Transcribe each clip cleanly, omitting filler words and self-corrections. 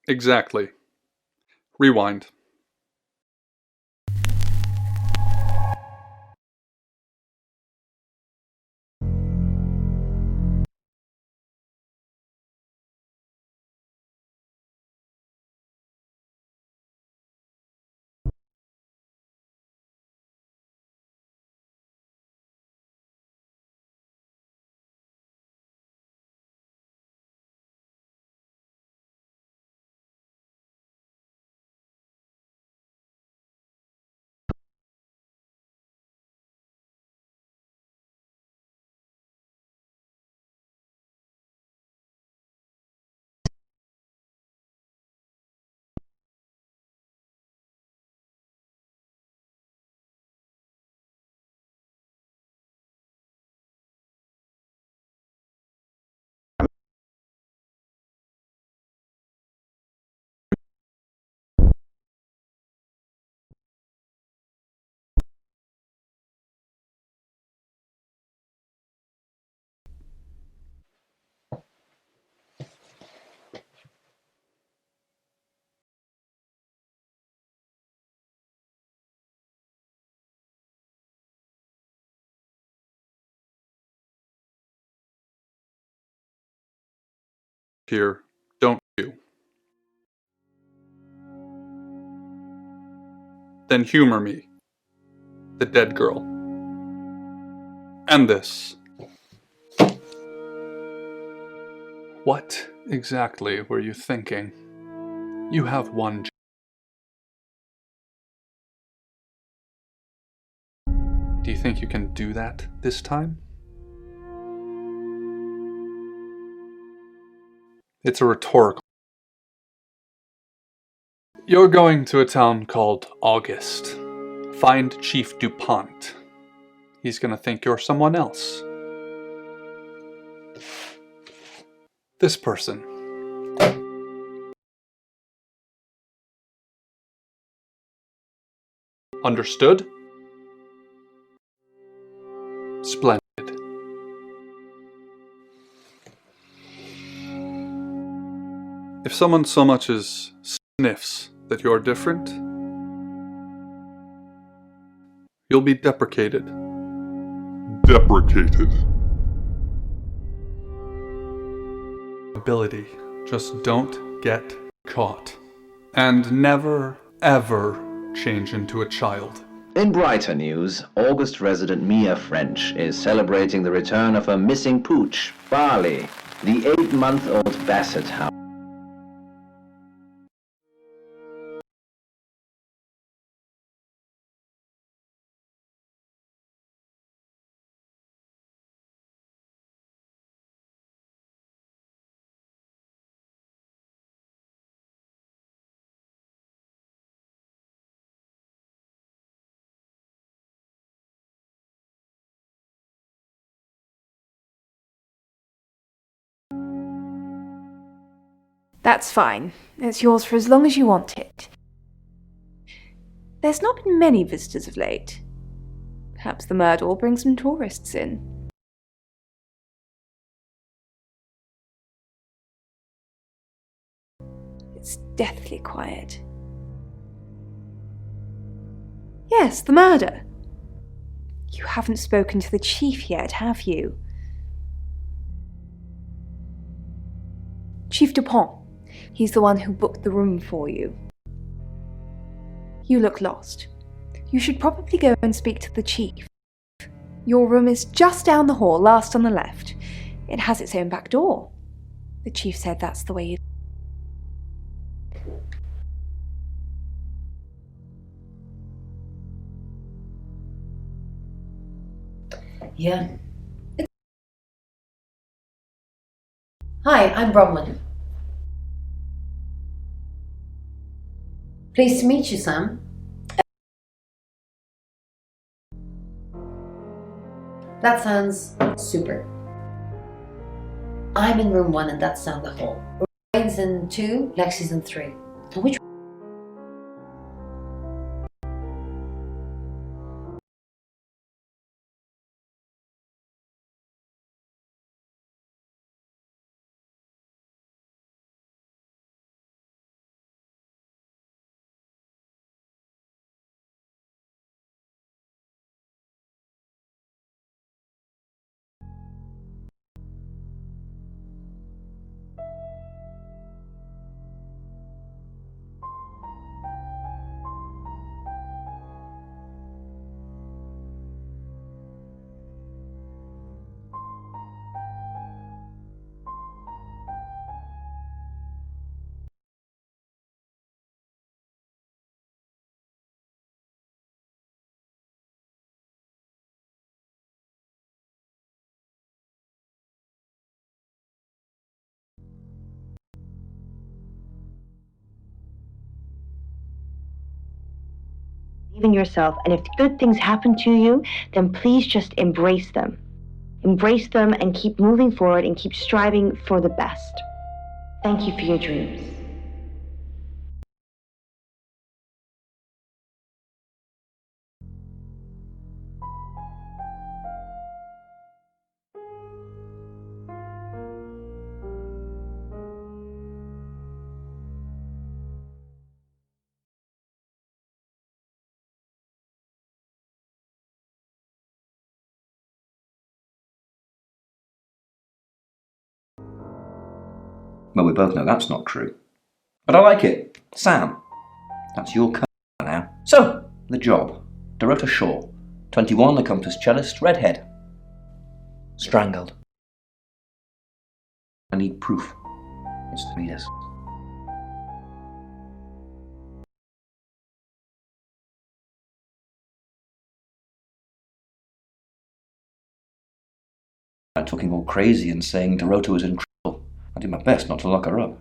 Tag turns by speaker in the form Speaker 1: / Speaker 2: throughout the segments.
Speaker 1: Exactly. Rewind. Here, don't you? Then humor me, the dead girl. And this. What exactly were you thinking? You have one. Do you think you can do that this time? It's a rhetorical. You're going to a town called August. Find Chief DuPont. He's gonna think you're someone else. This person. Understood? Splendid. If someone so much as sniffs that you're different, you'll be deprecated. Deprecated. Ability. Just don't get caught. And never, ever change into a child.
Speaker 2: In brighter news, August resident Mia French is celebrating the return of her missing pooch, Barley, the 8-month-old basset hound.
Speaker 3: That's fine. It's yours for as long as you want it. There's not been many visitors of late. Perhaps the murder will bring some tourists in. It's deathly quiet. Yes, the murder. You haven't spoken to the chief yet, have you? Chief Dupont. He's the one who booked the room for you. You look lost. You should probably go and speak to the chief. Your room is just down the hall, last on the left. It has its own back door. The chief said that's the way you...
Speaker 4: Yeah. Hi, I'm Bronwyn. Pleased to meet you, Sam. That sounds super. I'm in room 1 and that's down the hall. Ryan's in 2, Lexi's in 3. And which
Speaker 5: believe in yourself, and if good things happen to you, then please just embrace them. Embrace them and keep moving forward and keep striving for the best. Thank you for your dreams.
Speaker 6: Well, we both know that's not true. But I like it. Sam, that's your car now. So, the job. Dorota Shaw, 21, accomplished cellist, redhead. Strangled. I need proof. It's the readers. I'm talking all crazy and saying Dorota was in trouble. I did my best not to lock her up.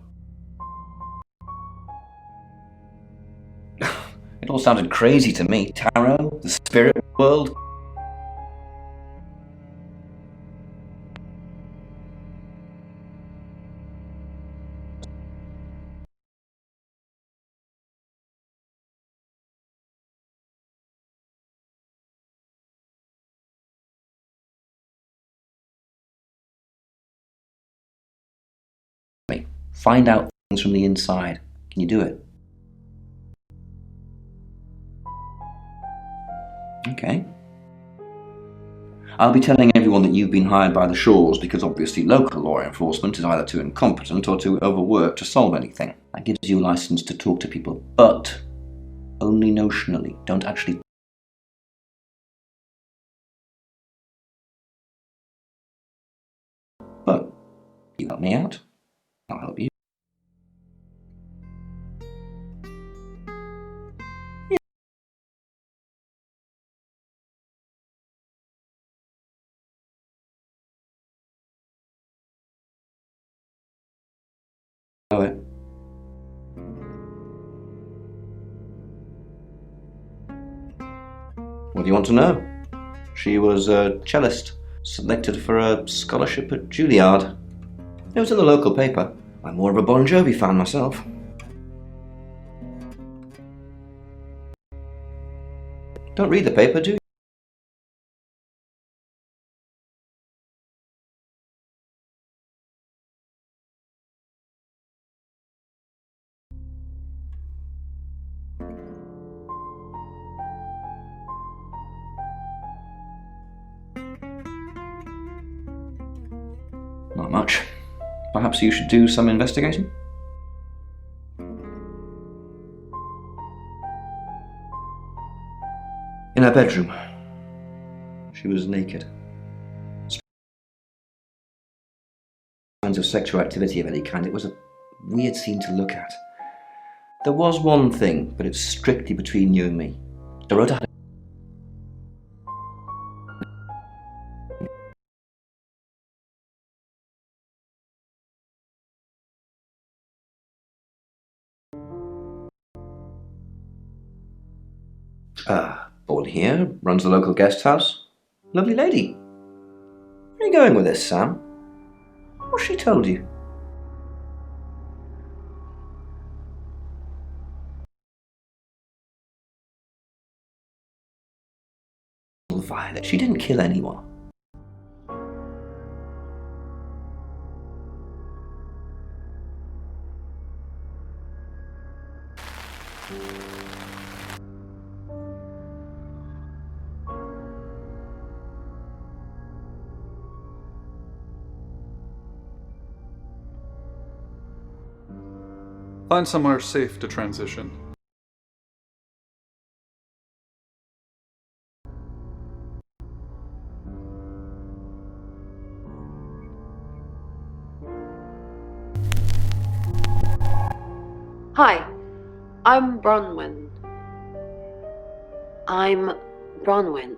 Speaker 6: It all sounded crazy to me. Tarot, the spirit world. Find out things from the inside. Can you do it? Okay. I'll be telling everyone that you've been hired by the Shaws because obviously local law enforcement is either too incompetent or too overworked to solve anything. That gives you a license to talk to people, but only notionally. Don't actually. But you help me out, I'll help you. Know it. What do you want to know? She was a cellist, selected for a scholarship at Juilliard. It was in the local paper. I'm more of a Bon Jovi fan myself. Don't read the paper, do you? Not much. Perhaps you should do some investigating? In her bedroom. She was naked. Signs of sexual activity of any kind. It was a weird scene to look at. There was one thing, but it's strictly between you and me. Dorota had born here, runs the local guest house. Lovely lady. Where are you going with this, Sam? What's she told you? Violet, she didn't kill anyone.
Speaker 1: Find somewhere safe to transition.
Speaker 7: Hi, I'm Bronwyn. I'm Bronwyn.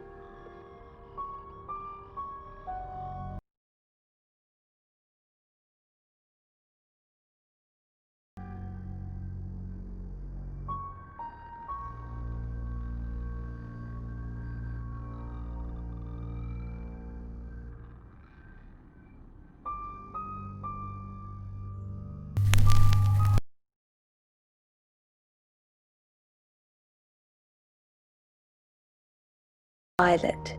Speaker 3: Violet.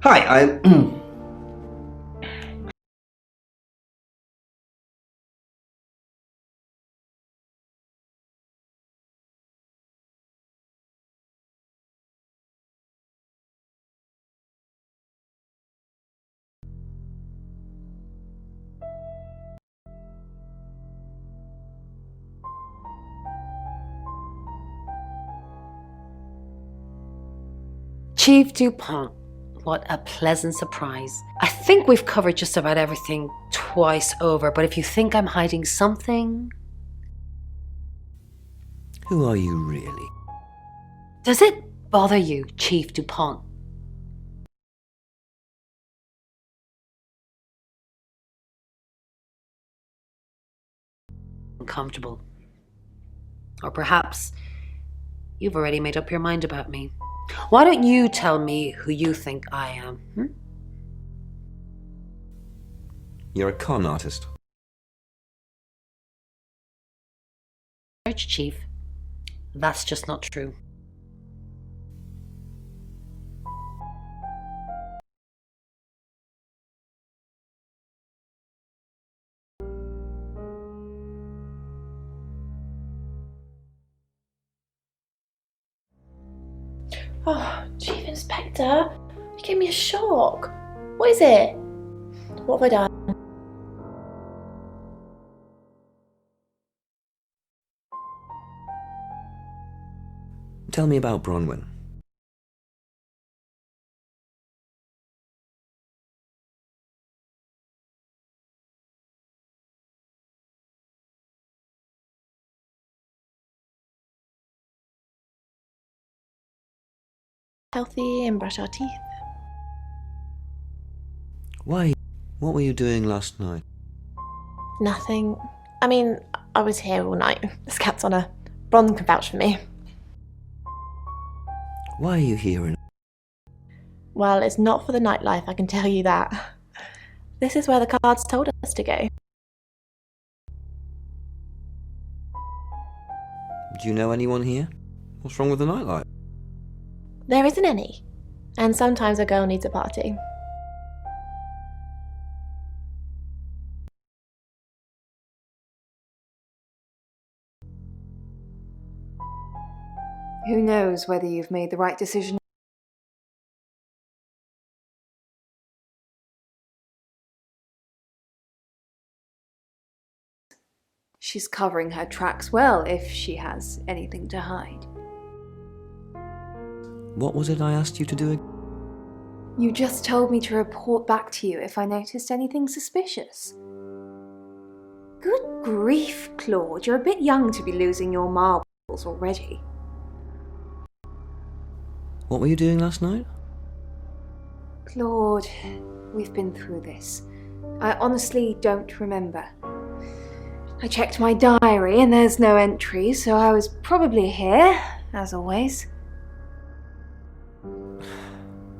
Speaker 6: Hi,
Speaker 4: Chief Dupont. What a pleasant surprise. I think we've covered just about everything twice over, but if you think I'm hiding something...
Speaker 8: Who are you really?
Speaker 4: Does it bother you, Chief Dupont? Uncomfortable. Or perhaps you've already made up your mind about me. Why don't you tell me who you think I am?
Speaker 8: You're a con artist.
Speaker 4: Church Chief, that's just not true.
Speaker 9: Oh, Chief Inspector, you gave me a shock. What is it? What have I done?
Speaker 8: Tell me about Bronwyn.
Speaker 9: Healthy and brush our teeth.
Speaker 8: Why? What were you doing last night?
Speaker 9: Nothing. I mean, I was here all night. This cat's honour. Bron can vouch for me.
Speaker 8: Why are you here in...
Speaker 9: Well, it's not for the nightlife, I can tell you that. This is where the cards told us to go.
Speaker 8: Do you know anyone here? What's wrong with the nightlife?
Speaker 9: There isn't any. And sometimes a girl needs a party.
Speaker 3: Who knows whether you've made the right decision? She's covering her tracks well if she has anything to hide.
Speaker 8: What was it I asked you to do?
Speaker 3: You just told me to report back to you if I noticed anything suspicious. Good grief, Claude, you're a bit young to be losing your marbles already.
Speaker 8: What were you doing last night?
Speaker 3: Claude, we've been through this. I honestly don't remember. I checked my diary and there's no entry, so I was probably here, as always.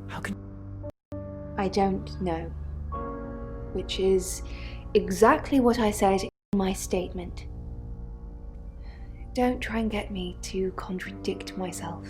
Speaker 8: How can...
Speaker 3: I don't know. Which is exactly what I said in my statement. Don't try and get me to contradict myself.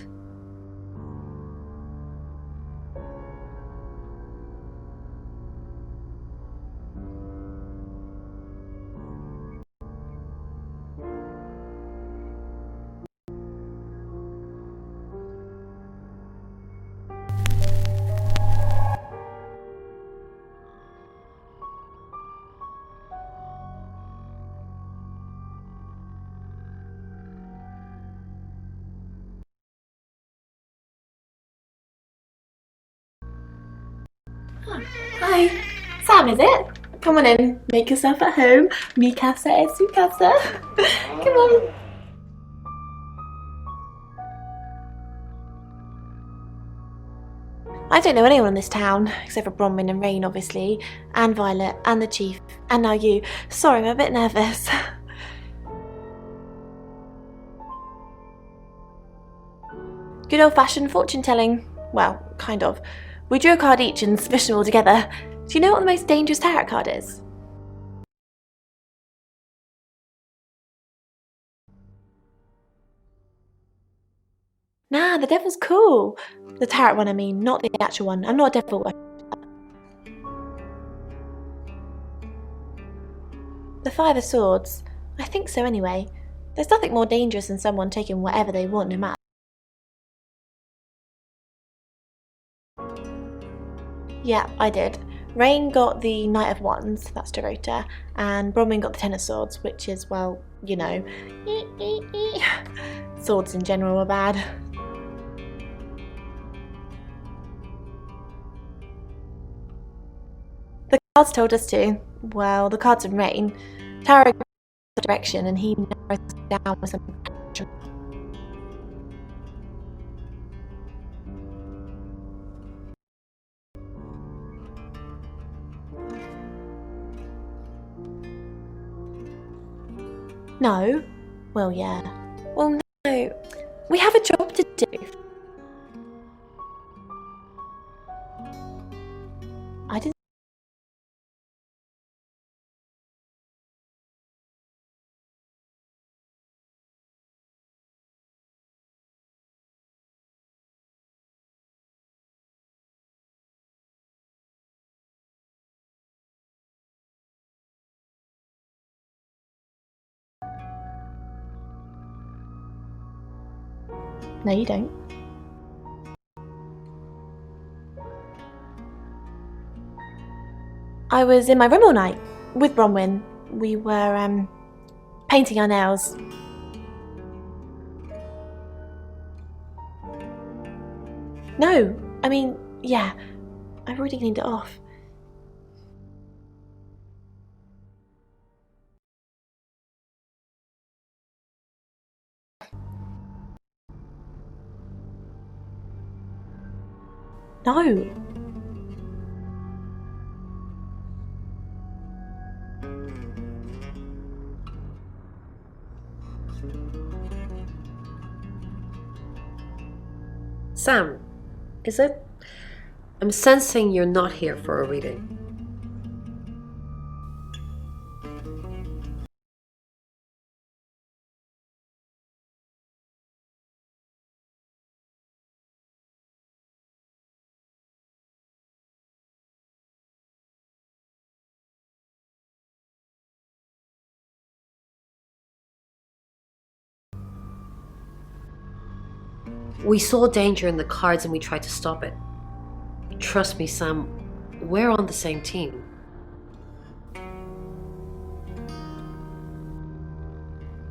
Speaker 9: Hi, Sam, is it? Come on in, make yourself at home. Mi casa es su casa. Come on. I don't know anyone in this town, except for Bronwyn and Rain, obviously, and Violet, and the Chief, and now you. Sorry, I'm a bit nervous. Good old-fashioned fortune-telling. Well, kind of. We drew a card each and smushed them all together. Do you know what the most dangerous tarot card is? Nah, the devil's cool. The tarot one, I mean, not the actual one. I'm not a devil worshiper. The Five of Swords. I think so anyway. There's nothing more dangerous than someone taking whatever they want, no matter. Yeah, I did. Rain got the Knight of Wands, that's Dorota, and Bronwyn got the Ten of Swords, which is, well, you know, swords in general are bad. The cards told us to. Well, the cards in Rain. Tarot goes the direction, and he narrows us down with some action. No. Well, yeah. Well, no. We have a job to do. I didn't. No, you don't. I was in my room all night with Bronwyn. We were painting our nails. No, I mean, yeah, I've already cleaned it off. No.
Speaker 4: Sam, is it? I'm sensing you're not here for a reading. We saw danger in the cards and we tried to stop it. Trust me, Sam, we're on the same team.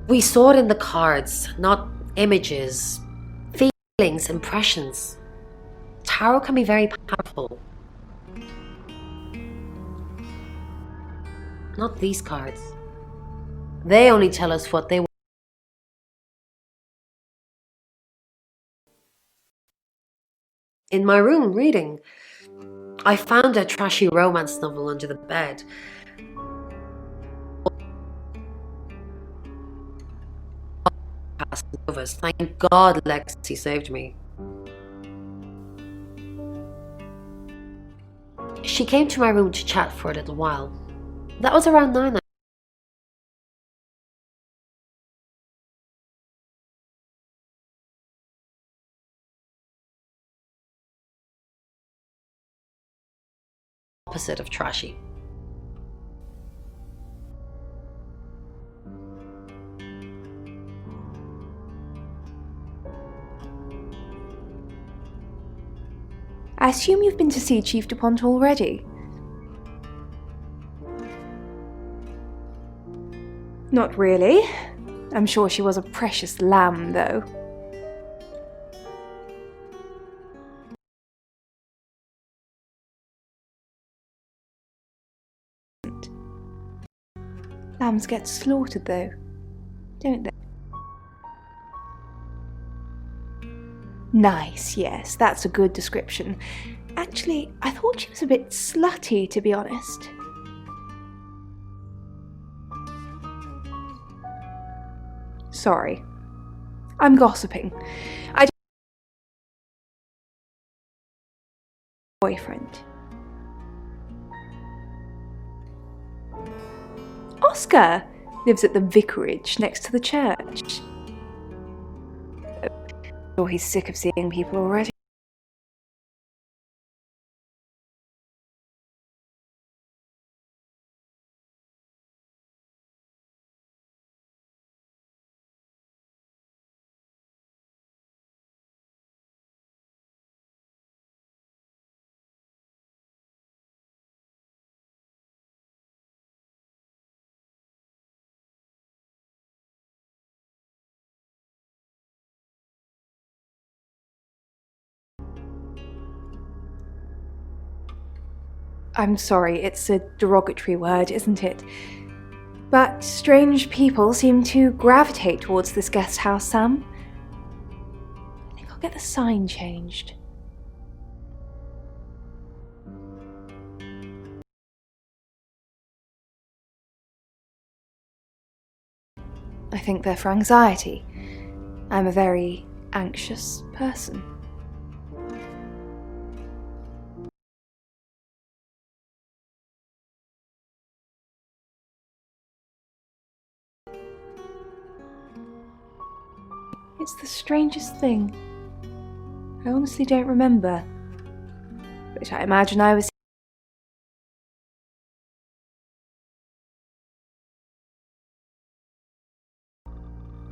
Speaker 4: We saw it in the cards, not images, feelings, impressions. Tarot can be very powerful. Not these cards. They only tell us what they want. In my room reading, I found a trashy romance novel under the bed. Thank God Lexi saved me. She came to my room to chat for a little while. That was around 9. Opposite of trashy.
Speaker 3: I assume you've been to see Chief DuPont already? Not really. I'm sure she was a precious lamb, though. Lambs get slaughtered, though, don't they? Nice, yes, that's a good description. Actually, I thought she was a bit slutty, to be honest. Sorry. I'm gossiping. I don't have a boyfriend. Oscar lives at the vicarage next to the church. Or he's sick of seeing people already. I'm sorry, it's a derogatory word, isn't it? But strange people seem to gravitate towards this guest house, Sam. I think I'll get the sign changed. I think they're for anxiety. I'm a very anxious person. It's the strangest thing. I honestly don't remember. But I imagine I was...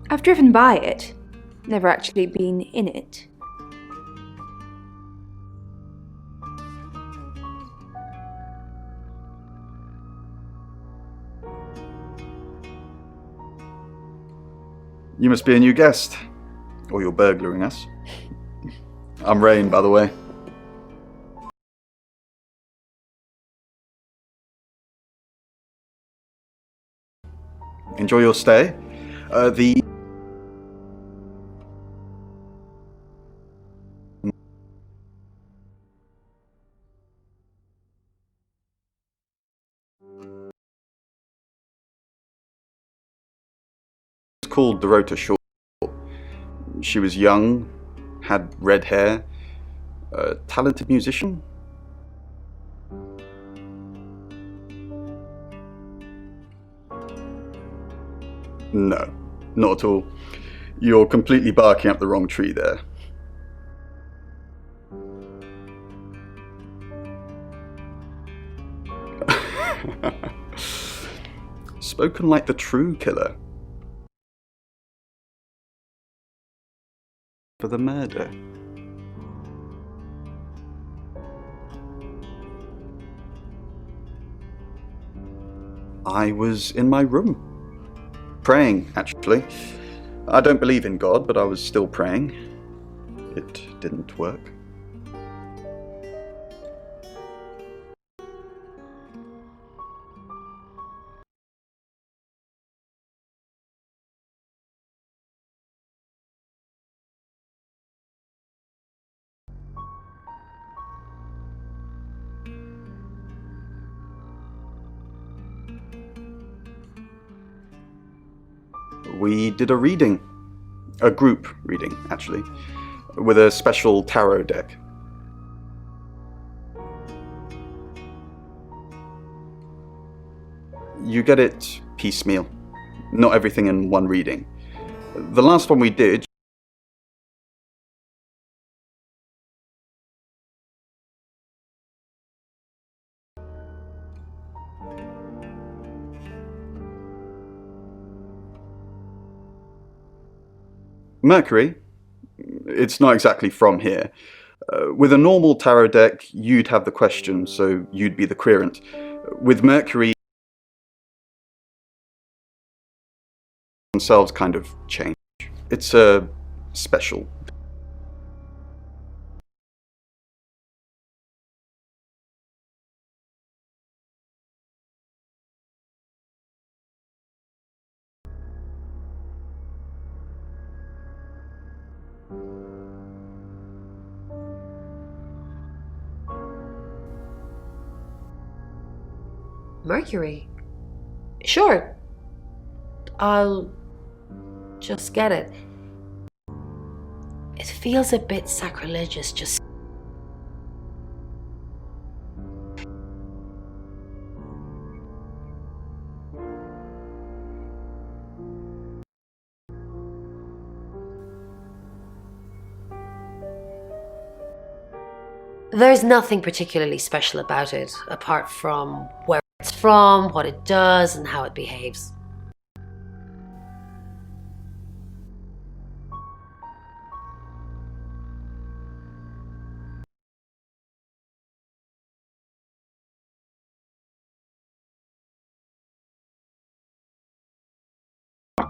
Speaker 3: I've driven by it, never actually been in it.
Speaker 10: You must be a new guest. Or you're burglaring us. I'm Rain, by the way. Enjoy your stay. The called Dorota Shaw. She was young, had red hair, a talented musician. No, not at all. You're completely barking up the wrong tree there. Spoken like the true killer. For the murder. I was in my room. Praying, actually. I don't believe in God, but I was still praying. It didn't work. We did a reading, a group reading actually, with a special tarot deck. You get it piecemeal, not everything in one reading. The last one we did, Mercury, it's not exactly from here. With a normal tarot deck, you'd have the question, so you'd be the querent. With Mercury, themselves kind of change. It's a special.
Speaker 4: Mercury? Sure. I'll just get it. It feels a bit sacrilegious just... There's nothing particularly special about it, apart from where it's from, what it does, and how it behaves.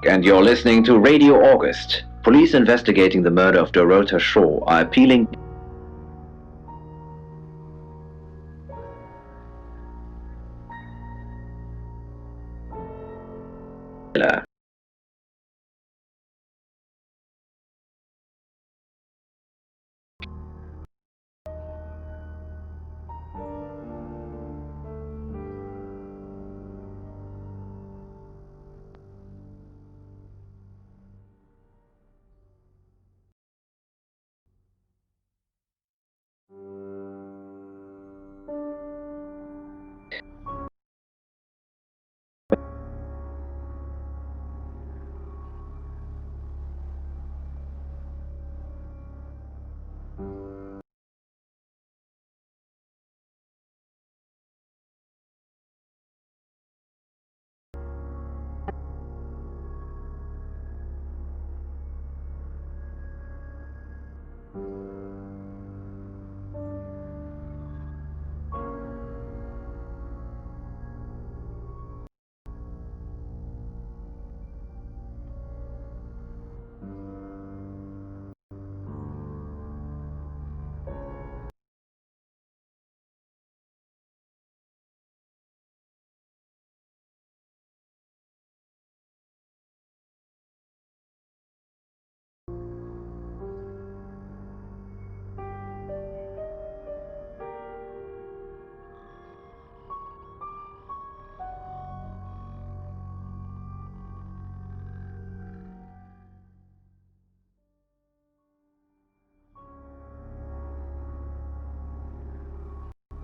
Speaker 2: And you're listening to Radio August. Police investigating the murder of Dorota Shaw are appealing.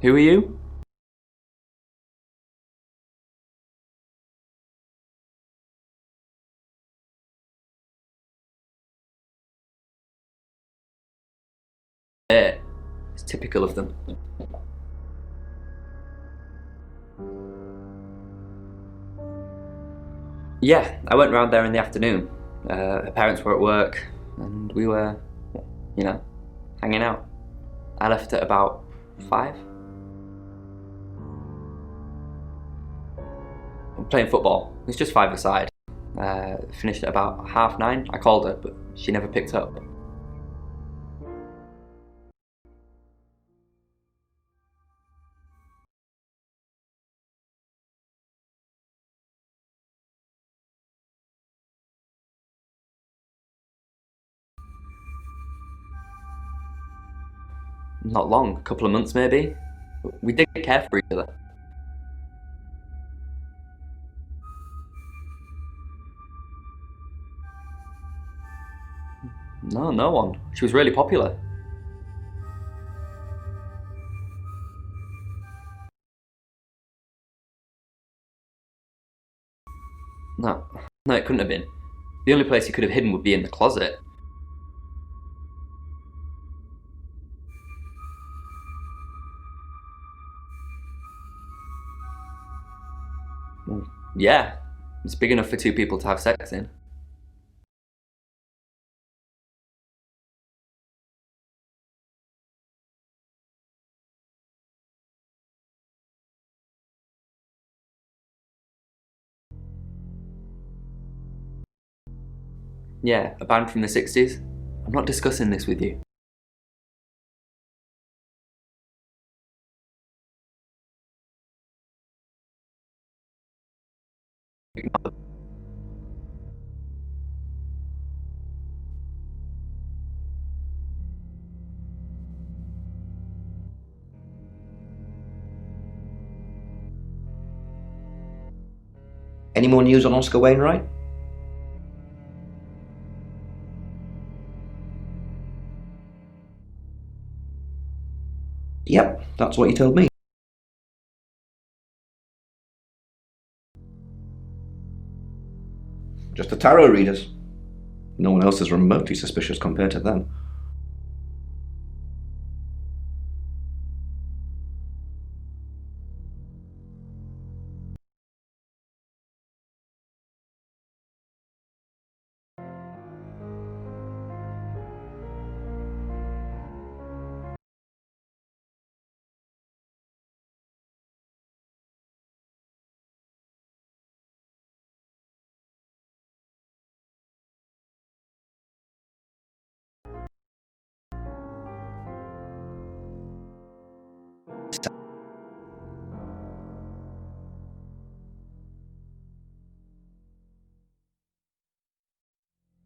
Speaker 11: Who are you? It's typical of them. Yeah, I went round there in the afternoon. Her parents were at work, and we were, you know, hanging out. I left at about 5. I'm playing football. It's just 5-a-side. Finished at about 9:30. I called her, but she never picked up. Not long, a couple of months maybe. But we did care for each other. No one. She was really popular. No, it couldn't have been. The only place he could have hidden would be in the closet. Yeah, it's big enough for 2 people to have sex in. Yeah, a band from the 60s. I'm not discussing this with you.
Speaker 6: Any more news on Oscar Wainwright? Yep, that's what you told me. Just the tarot readers. No one else is remotely suspicious compared to them.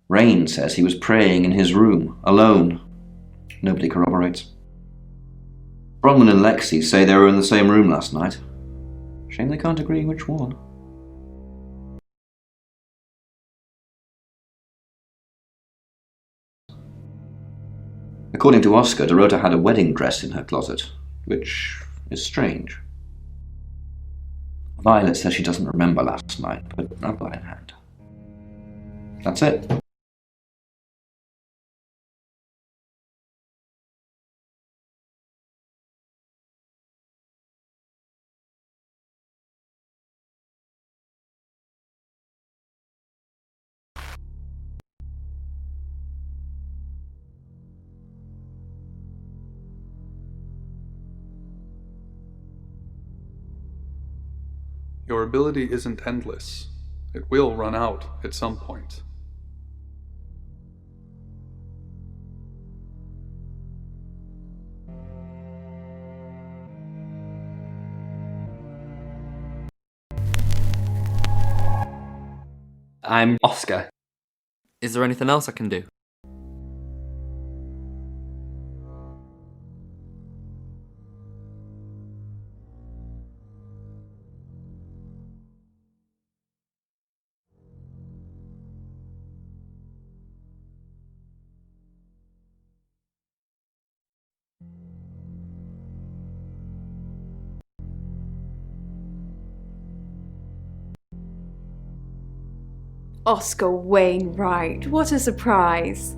Speaker 6: Rain says he was praying in his room, alone. Nobody corroborates. Bronwyn and Lexi say they were in the same room last night. Shame they can't agree which one. According to Oscar, Dorota had a wedding dress in her closet, which is strange. Violet says she doesn't remember last night, but I've got it in hand. That's it.
Speaker 1: Your ability isn't endless. It will run out at some point.
Speaker 11: I'm Oscar. Is there anything else I can do?
Speaker 3: Oscar Wainwright, what a surprise!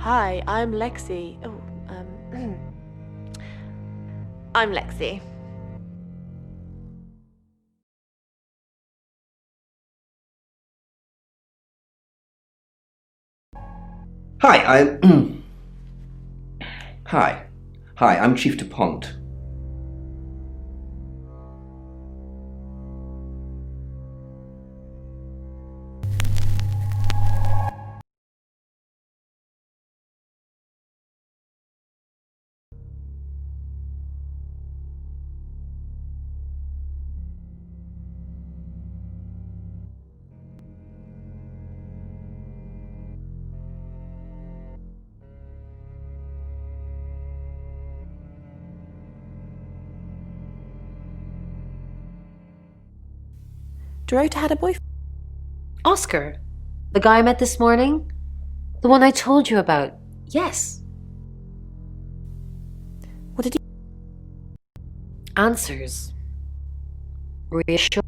Speaker 9: Hi, I'm Lexi. I'm Lexi.
Speaker 6: Hi, I'm Chief DuPont.
Speaker 9: Dorota had a boyfriend.
Speaker 4: Oscar, the guy I met this morning? The one I told you about? Yes.
Speaker 9: What did he...
Speaker 4: Answers. Reassure.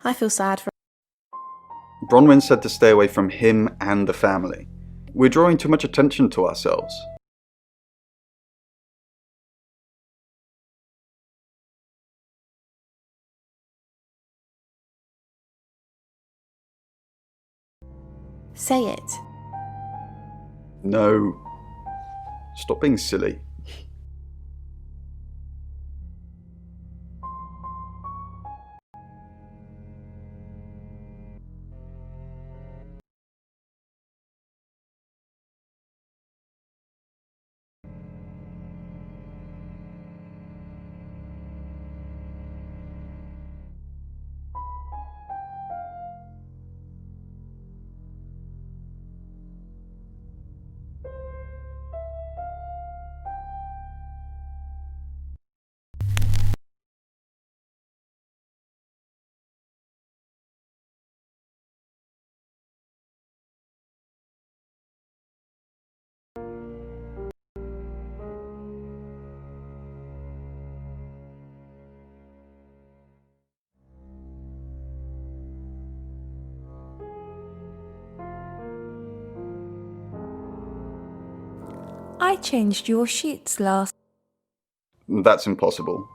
Speaker 9: I feel sad for...
Speaker 10: Bronwyn said to stay away from him and the family. We're drawing too much attention to ourselves.
Speaker 9: Say it.
Speaker 10: No. Stop being silly.
Speaker 3: I changed your sheets last.
Speaker 10: That's impossible.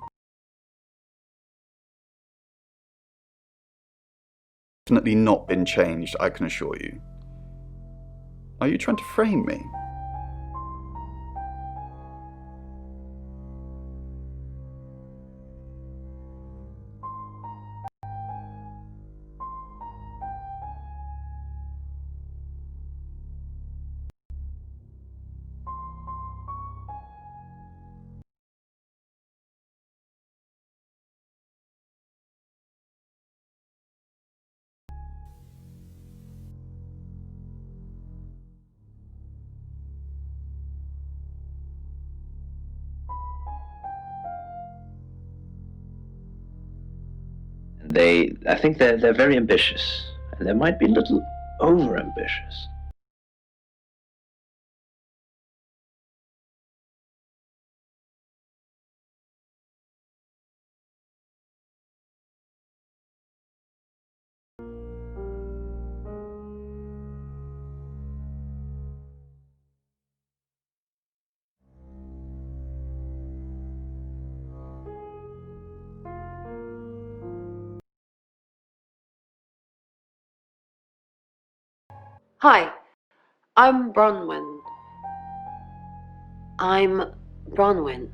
Speaker 10: Definitely not been changed, I can assure you. Are you trying to frame me?
Speaker 2: I think they're very ambitious, and they might be a little over-ambitious.
Speaker 7: Hi, I'm Bronwyn. I'm Bronwyn.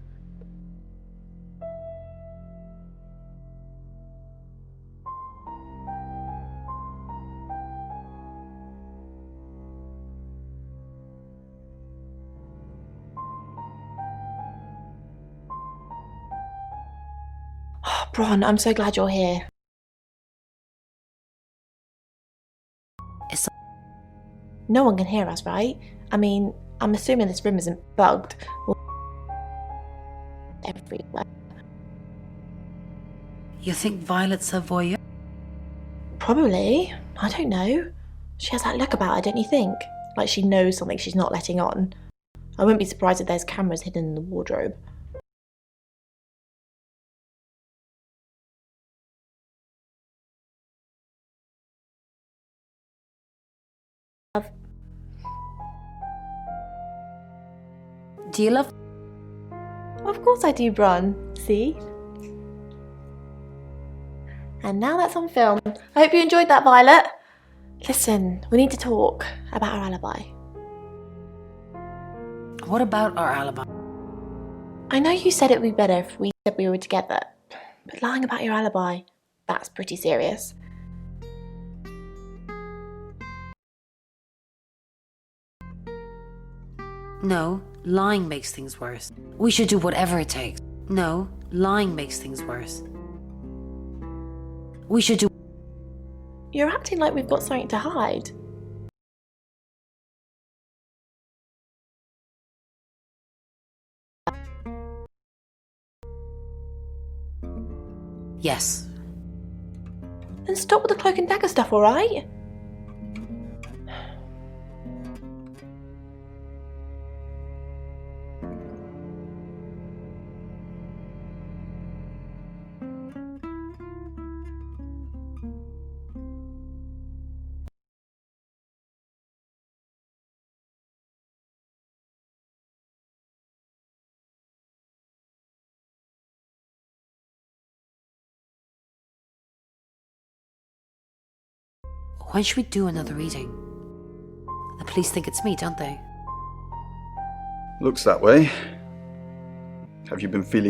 Speaker 9: Oh, Bron, I'm so glad you're here.
Speaker 4: Is
Speaker 9: No one can hear us, right? I mean, I'm assuming this room isn't bugged. Everywhere.
Speaker 4: You think Violet's a voyeur?
Speaker 9: Probably. I don't know. She has that look about her, don't you think? Like she knows something she's not letting on. I wouldn't be surprised if there's cameras hidden in the wardrobe.
Speaker 4: Do you love?
Speaker 9: Of course I do, Bron. See? And now that's on film. I hope you enjoyed that, Violet. Listen, we need to talk about our alibi.
Speaker 4: What about our alibi?
Speaker 9: I know you said it would be better if we said we were together, but lying about your alibi, that's pretty serious.
Speaker 4: No, lying makes things worse. We should do whatever it takes. No, lying makes things worse. We should do.
Speaker 9: You're acting like we've got something to hide.
Speaker 4: Yes.
Speaker 9: Then stop with the cloak and dagger stuff, alright?
Speaker 4: When should we do another reading? The police think it's me, don't they?
Speaker 10: Looks that way. Have you been feeling